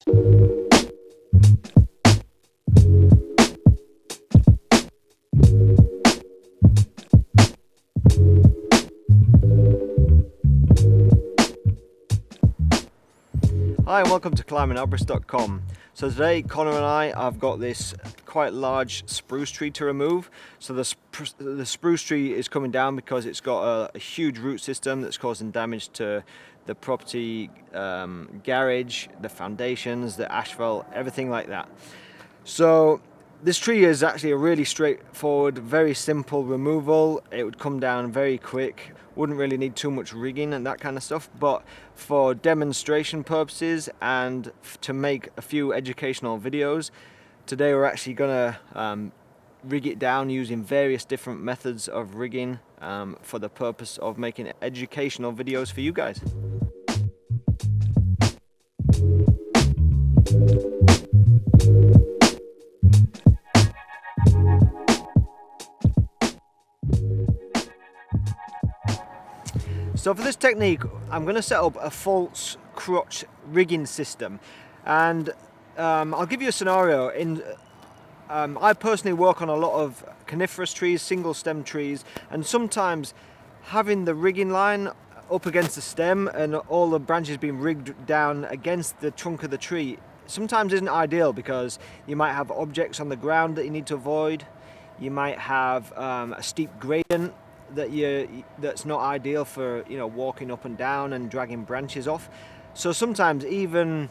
Hi and welcome to climbingarborist.com. So today Connor and I have got this quite large spruce tree to remove. So the spruce tree is coming down because it's got a huge root system that's causing damage to the property garage, the foundations, the asphalt, everything like that. So this tree is actually a really straightforward, very simple removal. It would come down very quick, wouldn't really need too much rigging and that kind of stuff, but for demonstration purposes and to make a few educational videos, today we're actually gonna rig it down using various different methods of rigging for the purpose of making educational videos for you guys. So for this technique, I'm going to set up a false crotch rigging system, and I'll give you a scenario. I personally work on a lot of coniferous trees, single stem trees, and sometimes having the rigging line up against the stem and all the branches being rigged down against the trunk of the tree sometimes isn't ideal, because you might have objects on the ground that you need to avoid. You might have a steep gradient that's not ideal for walking up and down and dragging branches off. So sometimes even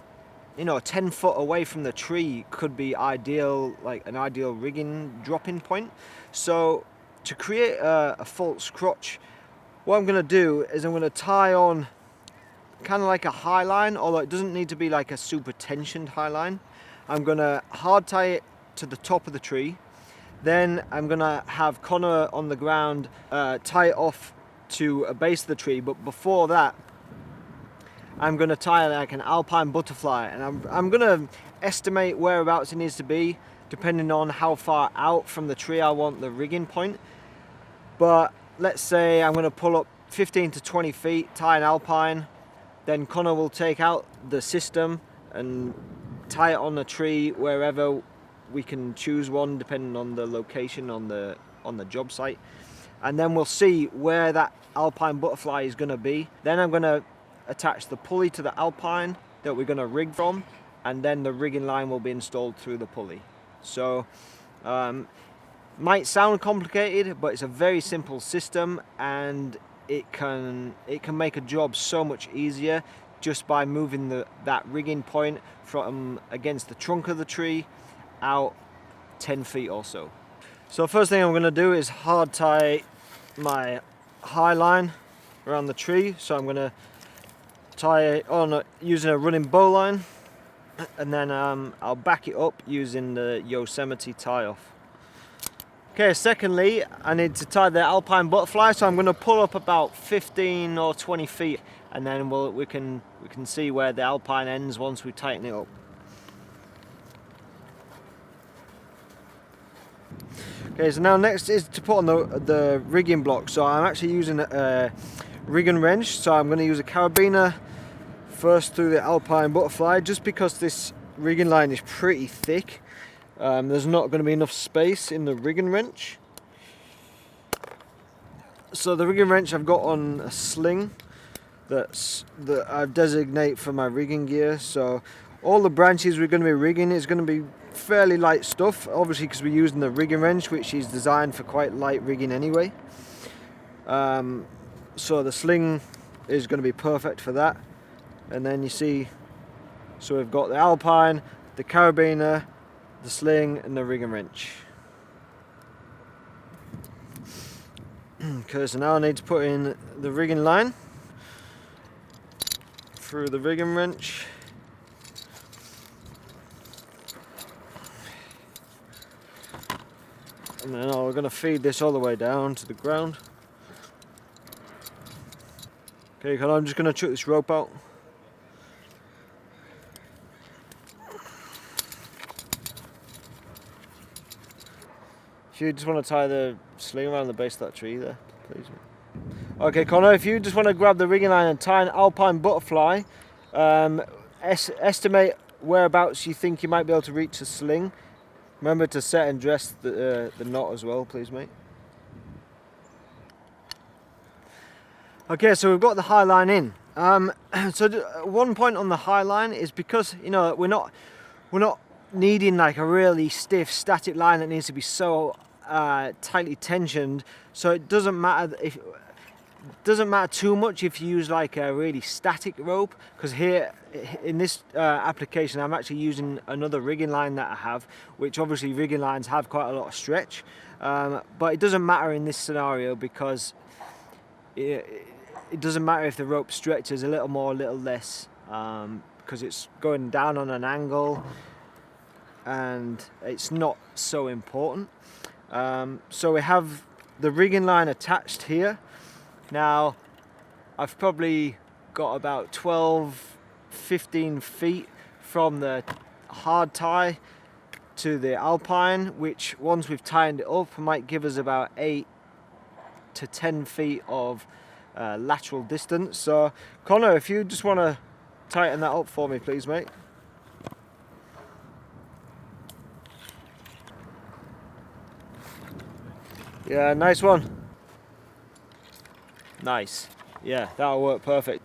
10 foot away from the tree could be ideal, like an ideal rigging dropping point. So to create a false crotch, what I'm going to do is I'm going to tie on kind of like a high line, although it doesn't need to be like a super tensioned high line. I'm going to hard tie it to the top of the tree. Then I'm going to have Connor on the ground tie it off to a base of the tree, but before that I'm going to tie like an alpine butterfly, and I'm going to estimate whereabouts it needs to be depending on how far out from the tree I want the rigging point. But let's say I'm going to pull up 15 to 20 feet, tie an alpine, then Connor will take out the system and tie it on the tree wherever we can choose one, depending on the location on the job site, and then we'll see where that alpine butterfly is going to be. Then I'm going to attach the pulley to the alpine that we're going to rig from, and then the rigging line will be installed through the pulley. So might sound complicated, but it's a very simple system, and it can make a job so much easier just by moving that rigging point from against the trunk of the tree out 10 feet or so. So first thing I'm going to do is hard tie my high line around the tree. So I'm going to tie it on using a running bowline, and then I'll back it up using the Yosemite tie off. Okay, secondly, I need to tie the alpine butterfly, so I'm going to pull up about 15 or 20 feet, and then we can see where the alpine ends once we tighten it up. Okay, so now next is to put on the rigging block. So I'm actually using a rigging wrench. So I'm going to use a carabiner first through the alpine butterfly, just because this rigging line is pretty thick. There's not going to be enough space in the rigging wrench. So the rigging wrench I've got on a sling that I designate for my rigging gear. So all the branches we're going to be rigging is going to be fairly light stuff, obviously, because we're using the rigging wrench, which is designed for quite light rigging anyway. So the sling is going to be perfect for that. And then you see, so we've got the alpine, the carabiner, the sling, and the rigging wrench. Okay, so now I need to put in the rigging line through the rigging wrench. And then we're going to feed this all the way down to the ground. Okay, I'm just going to chuck this rope out. If you just want to tie the sling around the base of that tree there, please. Okay, Connor, if you just want to grab the rigging line and tie an alpine butterfly, estimate whereabouts you think you might be able to reach the sling. Remember to set and dress the knot as well, please, mate. Okay, so we've got the high line in. So one point on the high line is because, you know, we're not needing like a really stiff static line that needs to be so tightly tensioned. So it doesn't matter too much if you use like a really static rope, because here in this application I'm actually using another rigging line that I have, which obviously rigging lines have quite a lot of stretch, but it doesn't matter in this scenario because it doesn't matter if the rope stretches a little more, a little less, because it's going down on an angle and it's not so important. So we have the rigging line attached here. Now I've probably got about 12-15 feet from the hard tie to the alpine, which once we've tightened it up might give us about 8 to 10 feet of lateral distance. So Connor, if you just want to tighten that up for me, please, mate. Yeah, nice one. Nice. Yeah, that'll work perfect.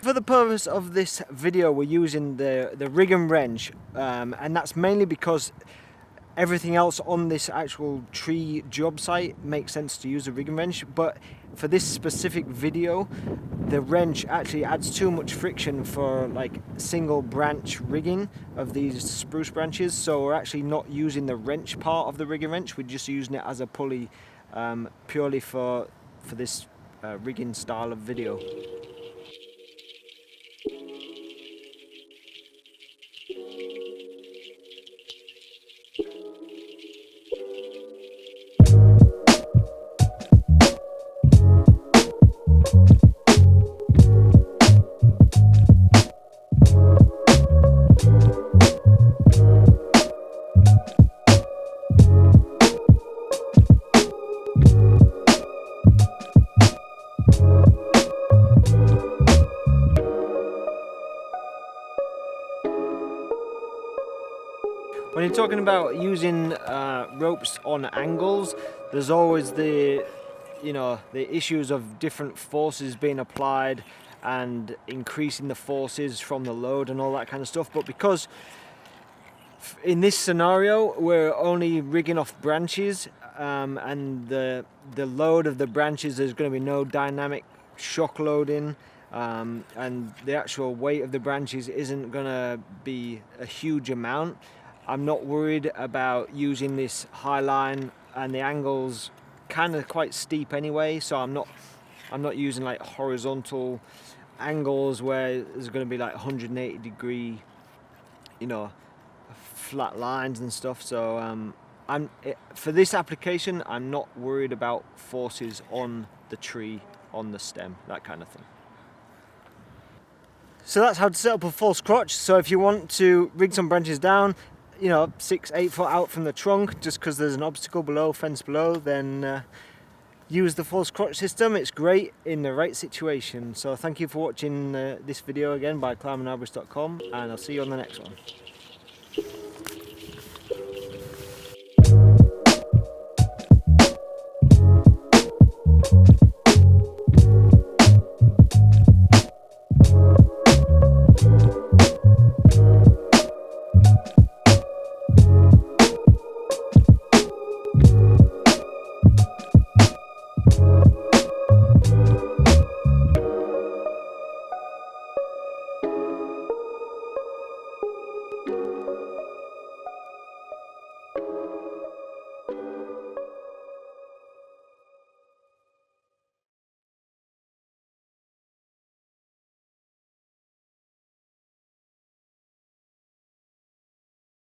For the purpose of this video, we're using the rig and wrench, and that's mainly because everything else on this actual tree job site makes sense to use a rig and wrench, but for this specific video, the wrench actually adds too much friction for like single branch rigging of these spruce branches, so we're actually not using the wrench part of the rig and wrench, we're just using it as a pulley purely for this rigging style of video. When you're talking about using ropes on angles, there's always the issues of different forces being applied and increasing the forces from the load and all that kind of stuff. But because in this scenario we're only rigging off branches, and the load of the branches, there's going to be no dynamic shock loading, and the actual weight of the branches isn't going to be a huge amount. I'm not worried about using this high line, and the angle's kind of quite steep anyway, so I'm not using like horizontal angles where there's going to be like 180 degree, flat lines and stuff. So for this application, I'm not worried about forces on the tree, on the stem, that kind of thing. So that's how to set up a false crotch. So if you want to rig some branches down, 6-8 foot out from the trunk, just because there's an obstacle below, fence below, then use the false crotch system. It's great in the right situation. So thank you for watching this video again by climbingarborist.com, and I'll see you on the next one.